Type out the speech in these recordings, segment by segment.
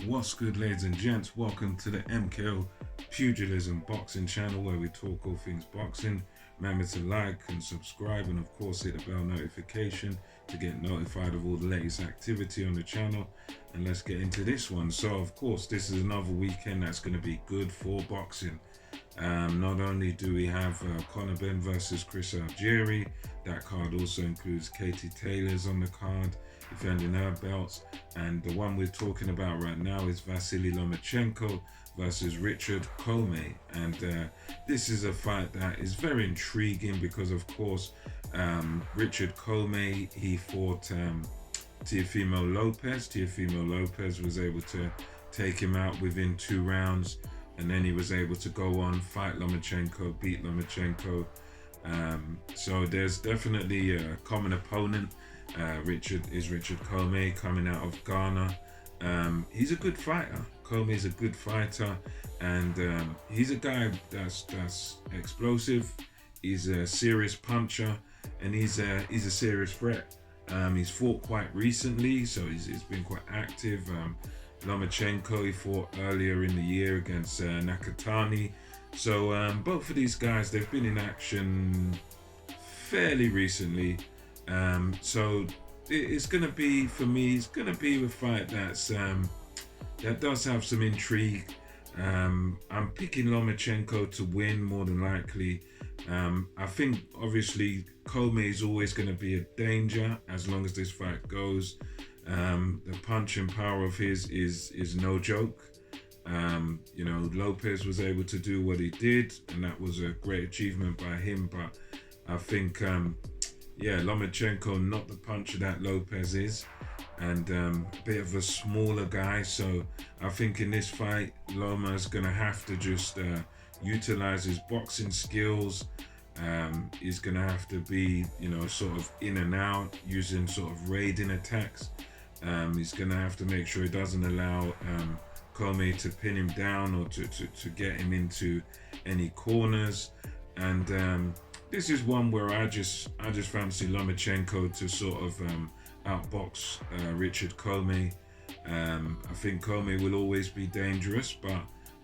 What's good, ladies and gents? Welcome to the MKO Pugilism Boxing channel where we talk all things boxing. Remember to like and subscribe, and of course hit the bell notification to get notified of all the latest activity on the channel. And let's get into this one. So of course this is another weekend that's going to be good for boxing. Not only do we have Conor Ben versus Chris Algieri, that card also includes Katie Taylor's on the card defending her belts, and the one we're talking about right now is Vasyl Lomachenko versus Richard Commey. And this is a fight that is very intriguing because of course Richard Commey, he fought Teofimo Lopez. Teofimo Lopez was able to take him out within 2 rounds, and then he was able to go on, fight Lomachenko, beat Lomachenko. So there's definitely a common opponent. Richard Commey, coming out of Ghana. He's a good fighter. Comey's a good fighter, and he's a guy that's explosive. He's a serious puncher, and he's a serious threat. He's fought quite recently, so he's been quite active. Lomachenko, he fought earlier in the year against Nakatani. So both of these guys, they've been in action fairly recently. So it's going to be, for me, it's going to be a fight that does have some intrigue. I'm picking Lomachenko to win more than likely. I think obviously Commey is always going to be a danger as long as this fight goes. The punching power of his is no joke. You know, Lopez was able to do what he did, and that was a great achievement by him. But I think, yeah, Lomachenko not the puncher that Lopez is, and a bit of a smaller guy. So I think in this fight, Loma's going to have to just utilize his boxing skills. He's going to have to be, you know, sort of in and out, using sort of raiding attacks. He's going to have to make sure he doesn't allow Commey to pin him down or to get him into any corners. And this is one where I just fancy Lomachenko to sort of outbox Richard Commey. I think Commey will always be dangerous, but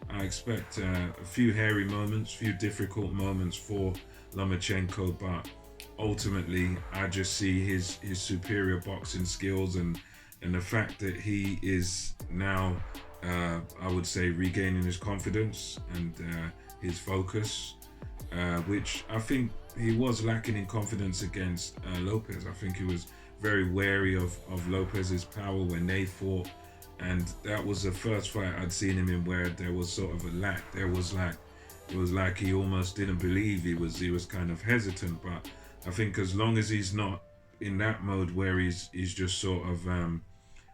I expect a few hairy moments, few difficult moments for Lomachenko. But ultimately, I just see his superior boxing skills and the fact that he is now, I would say, regaining his confidence and his focus. Which I think he was lacking in confidence against Lopez. I think he was very wary of Lopez's power when they fought, and that was the first fight I'd seen him in where there was sort of a lack. It was like he almost didn't believe. He was kind of hesitant. But I think as long as he's not in that mode where he's just sort of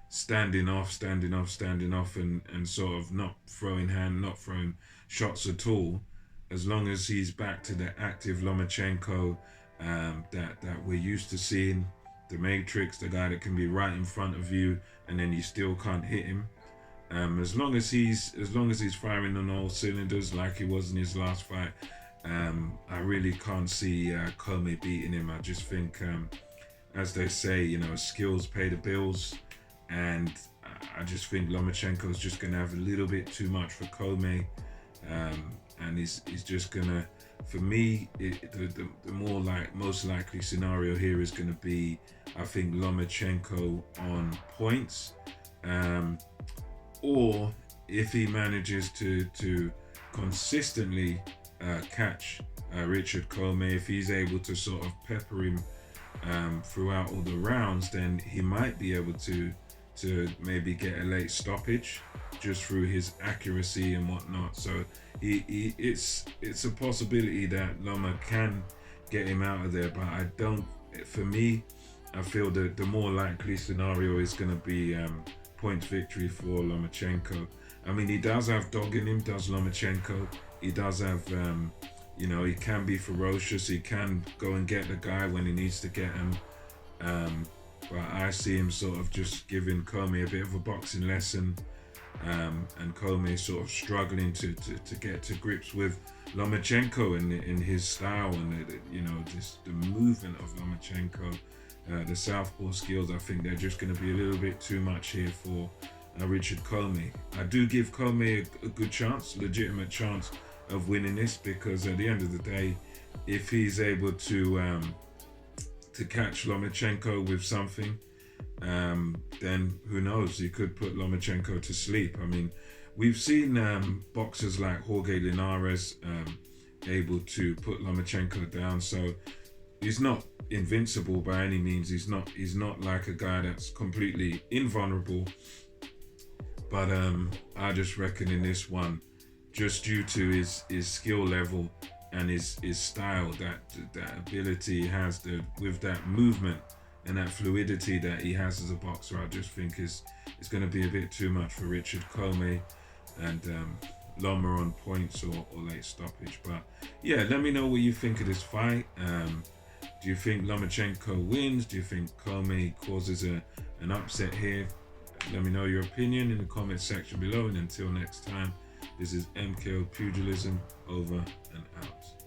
standing off, and sort of not throwing shots at all. As long as he's back to the active Lomachenko that we're used to seeing, the Matrix, the guy that can be right in front of you and then you still can't hit him. As long as he's firing on all cylinders like he was in his last fight, I really can't see Commey beating him. I just think, as they say, you know, skills pay the bills, and I just think Lomachenko is just going to have a little bit too much for Commey. And he's just gonna, for me, the more most likely scenario here is gonna be, I think, Lomachenko on points, or if he manages to consistently catch Richard Commey, if he's able to sort of pepper him throughout all the rounds, then he might be able to maybe get a late stoppage just through his accuracy and whatnot. So it's a possibility that Loma can get him out of there, but I don't. For me, I feel that the more likely scenario is going to be points victory for Lomachenko. I mean, he does have dog in him, does Lomachenko. He does have, you know, he can be ferocious. He can go and get the guy when he needs to get him. But I see him sort of just giving Commey a bit of a boxing lesson, and Commey sort of struggling to get to grips with Lomachenko in his style, and you know, the movement of Lomachenko, the southpaw skills. I think they're just going to be a little bit too much here for Richard Commey. I do give Commey a good chance, legitimate chance of winning this, because at the end of the day, if he's able to catch Lomachenko with something, then who knows? He could put Lomachenko to sleep. I mean, we've seen boxers like Jorge Linares able to put Lomachenko down, so he's not invincible by any means. He's not like a guy that's completely invulnerable. But I just reckon in this one, just due to his skill level and his style, that ability he has with that movement and that fluidity that he has as a boxer, I just think it's going to be a bit too much for Richard Commey, and Loma on points or late stoppage. But yeah, let me know what you think of this fight. Do you think Lomachenko wins? Do you think Commey causes an upset here? Let me know your opinion in the comment section below. And until next time, this is MKO Pugilism, over and out.